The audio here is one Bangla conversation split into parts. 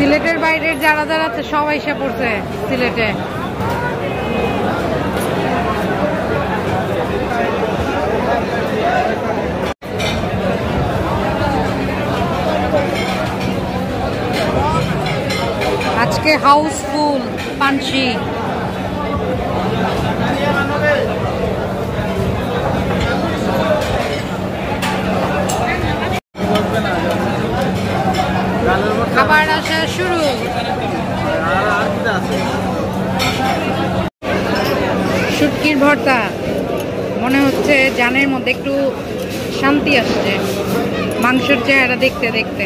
সিলেটের বাইরের যারা যারা আছে সবাই এসে পড়ছে সিলেটে। আজকে হাউসফুল পানসি। খাবার আসা শুরু। শুটকির ভর্তা, মনে হচ্ছে জানের মধ্যে একটু শান্তি আসছে মাংসের চেহারা দেখতে দেখতে।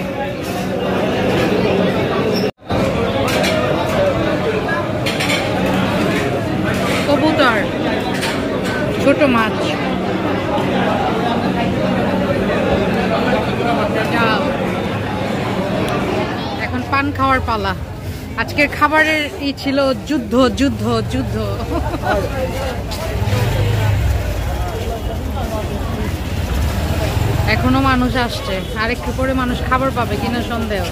কবুতর, ছোট মাছ, এখন পান খাওয়ার পালা। আজকের খাবারের ছিল যুদ্ধ যুদ্ধ যুদ্ধ। এখনো মানুষ আসছে, আরেকটু পরে মানুষ খাবার পাবে কিনা সন্দেহ।